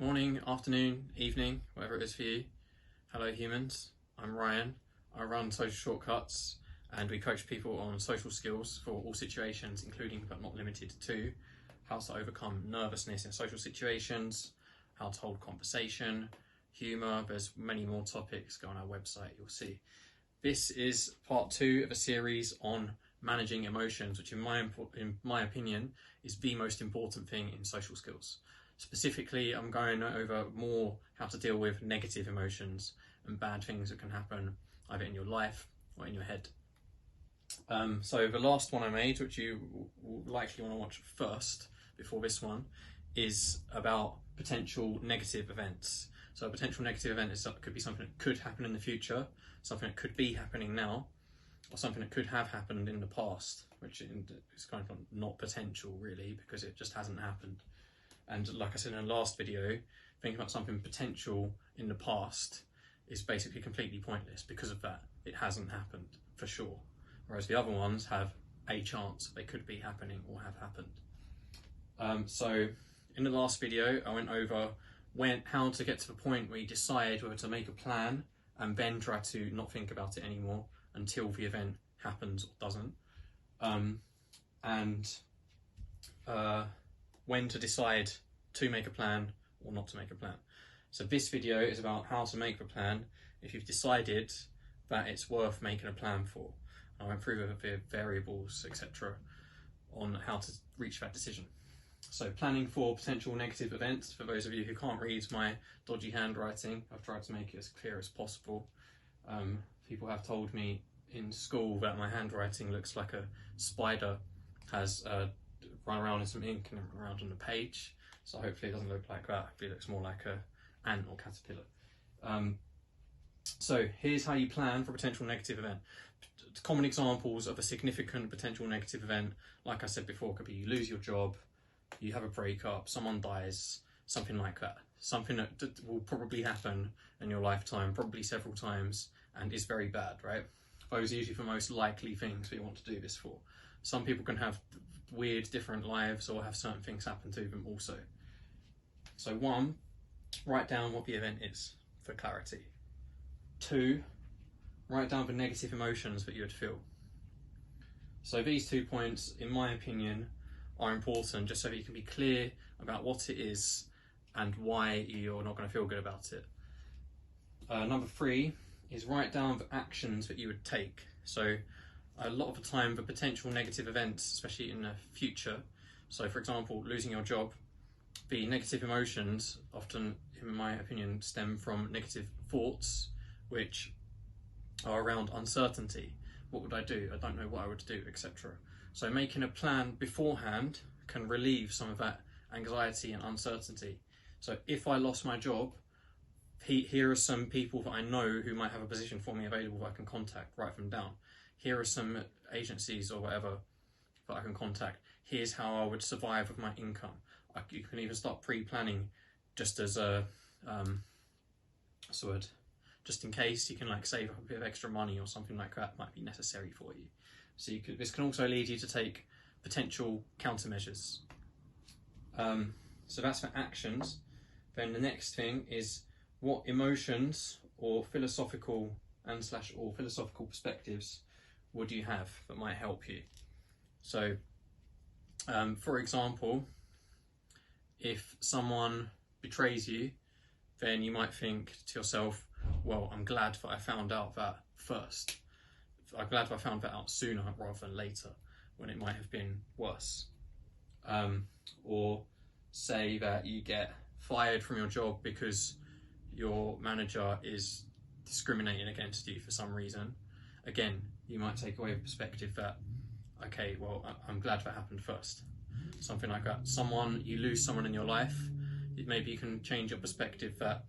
Morning, afternoon, evening, whatever it is for you. Hello humans, I'm Ryan. I run Social Shortcuts and we coach people on social skills for all situations, including but not limited to how to overcome nervousness in social situations, how to hold conversation, humour. There's many more topics. Go on our website, you'll see. This is part 2 of a series on managing emotions, which in my opinion is the most important thing in social skills. Specifically, I'm going over more how to deal with negative emotions and bad things that can happen either in your life or in your head. So the last one I made, which you will likely want to watch first before this one, is about potential negative events. So a potential negative event could be something that could happen in the future, something that could be happening now, or something that could have happened in the past, which is kind of not potential really, because it just hasn't happened. And like I said in the last video, thinking about something potential in the past is basically completely pointless because of that. It hasn't happened for sure. Whereas the other ones have a chance they could be happening or have happened. So in the last video, I went over how to get to the point where you decide whether to make a plan and then try to not think about it anymore until the event happens or doesn't. When to decide to make a plan or not to make a plan. So this video is about how to make the plan if you've decided that it's worth making a plan for. I went through the variables, etc. on how to reach that decision. So planning for potential negative events, for those of you who can't read my dodgy handwriting, I've tried to make it as clear as possible. People have told me in school that my handwriting looks like a spider has run around in some ink and around on the page. So hopefully it doesn't look like that. Hopefully it looks more like a ant or caterpillar. So here's how you plan for a potential negative event. Common examples of a significant potential negative event, like I said before, could be you lose your job, you have a breakup, someone dies, something like that. Something that will probably happen in your lifetime, probably several times, and is very bad, right? Those are usually the most likely things that you want to do this for. Some people can have weird different lives or have certain things happen to them also. So 1, write down what the event is for clarity. 2, write down the negative emotions that you would feel. So these 2 points, in my opinion, are important just so that you can be clear about what it is and why you're not going to feel good about it. Number 3 is write down the actions that you would take. So a lot of the time, the potential negative events, especially in the future, so for example, losing your job, the negative emotions often, in my opinion, stem from negative thoughts, which are around uncertainty. What would I do? I don't know what I would do, etc. So making a plan beforehand can relieve some of that anxiety and uncertainty. So if I lost my job, here are some people that I know who might have a position for me available that I can contact, write them down. Here are some agencies or whatever that I can contact. Here's how I would survive with my income. You can even start pre-planning just as a just in case. You can like save up a bit of extra money or something like that might be necessary for you. So this can also lead you to take potential countermeasures. So that's for actions. Then the next thing is what emotions or philosophical or philosophical perspectives would you have that might help you. So for example, if someone betrays you, then you might think to yourself, well, I'm glad that I found out that first. I'm glad that I found that out sooner rather than later, when it might have been worse. Or say that you get fired from your job because your manager is discriminating against you for some reason. Again, you might take away the perspective that, okay, well, I'm glad that happened first. Something like that. You lose someone in your life, maybe you can change your perspective that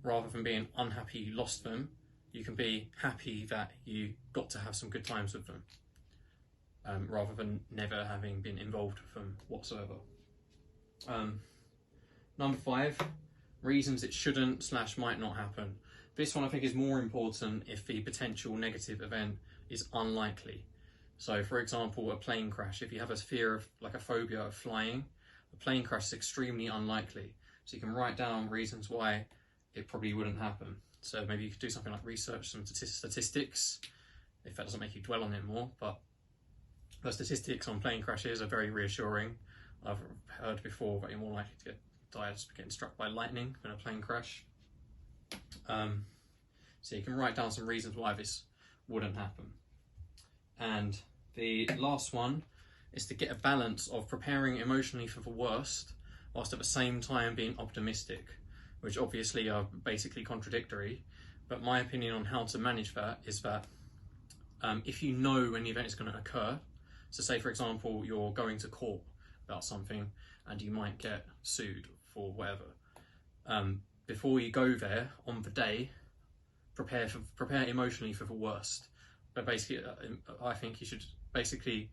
rather than being unhappy you lost them, you can be happy that you got to have some good times with them, rather than never having been involved with them whatsoever. Number 5, reasons it shouldn't / might not happen. This one I think is more important if the potential negative event is unlikely. So for example, a plane crash. If you have a fear of, like a phobia of flying, a plane crash is extremely unlikely. So you can write down reasons why it probably wouldn't happen. So maybe you could do something like research some statistics, if that doesn't make you dwell on it more. But the statistics on plane crashes are very reassuring. I've heard before that you're more likely to die getting struck by lightning than a plane crash. So you can write down some reasons why this wouldn't happen. And the last one is to get a balance of preparing emotionally for the worst whilst at the same time being optimistic, which obviously are basically contradictory. But my opinion on how to manage that is that if you know when the event is going to occur, so say for example you're going to court about something and you might get sued for whatever, before you go there on the day, prepare emotionally for the worst. But basically, I think you should basically,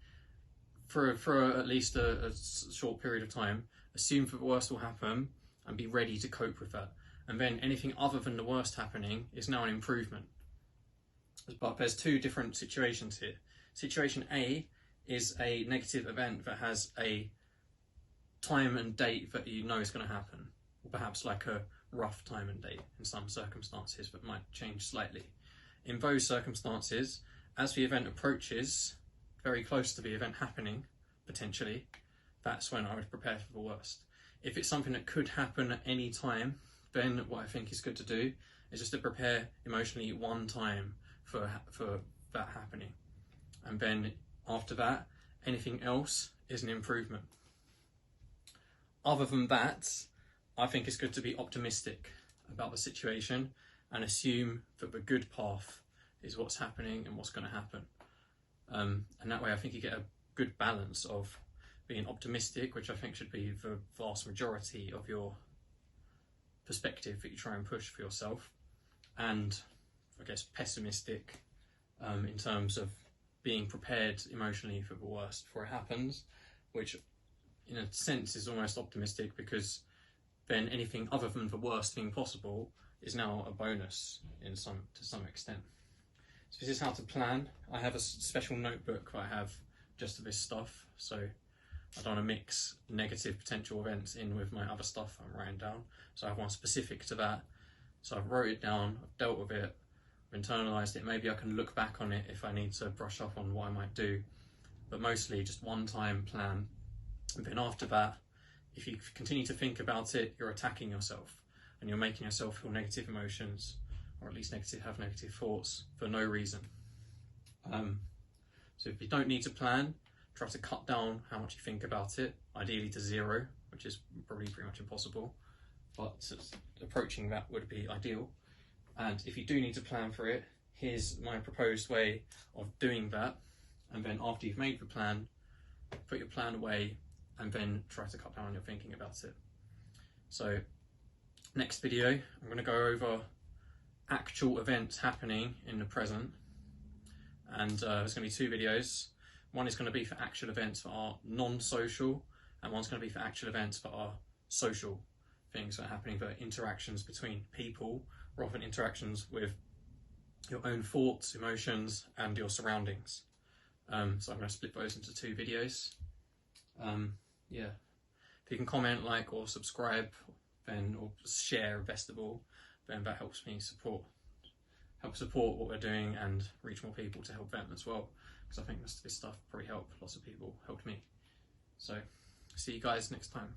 for at least a short period of time, assume that the worst will happen and be ready to cope with that. And then anything other than the worst happening is now an improvement. But there's two different situations here. Situation A is a negative event that has a time and date that you know is going to happen, or perhaps like a rough time and date in some circumstances that might change slightly. In those circumstances, as the event approaches, very close to the event happening, potentially, that's when I would prepare for the worst. If it's something that could happen at any time, then what I think is good to do is just to prepare emotionally one time for that happening. And then after that, anything else is an improvement. Other than that, I think it's good to be optimistic about the situation and assume that the good path is what's happening and what's going to happen. And that way I think you get a good balance of being optimistic, which I think should be the vast majority of your perspective that you try and push for yourself, and I guess pessimistic in terms of being prepared emotionally for the worst before it happens, which in a sense is almost optimistic, because then anything other than the worst thing possible is now a bonus to some extent. So this is how to plan. I have a special notebook that I have just for this stuff, so I don't want to mix negative potential events in with my other stuff I'm writing down. So I have one specific to that. So I've wrote it down, I've dealt with it, I've internalised it. Maybe I can look back on it if I need to brush up on what I might do, but mostly just one time plan. And then after that, if you continue to think about it, you're attacking yourself and you're making yourself feel negative emotions, or at least have negative thoughts for no reason. So if you don't need to plan, try to cut down how much you think about it, ideally to 0, which is probably pretty much impossible, but approaching that would be ideal. And if you do need to plan for it, here's my proposed way of doing that. And then after you've made the plan, put your plan away and then try to cut down on your thinking about it. So next video, I'm going to go over actual events happening in the present, and there's going to be 2 videos. One is going to be for actual events that are non-social, and one's going to be for actual events that are social things that are happening, that are interactions between people rather than interactions with your own thoughts, emotions and your surroundings. So I'm going to split those into 2 videos. Yeah, if you can comment, like or subscribe, then, or share best of all, then that helps me support what we're doing and reach more people to help them as well, because I think this stuff probably helped lots of people, helped me. So see you guys next time.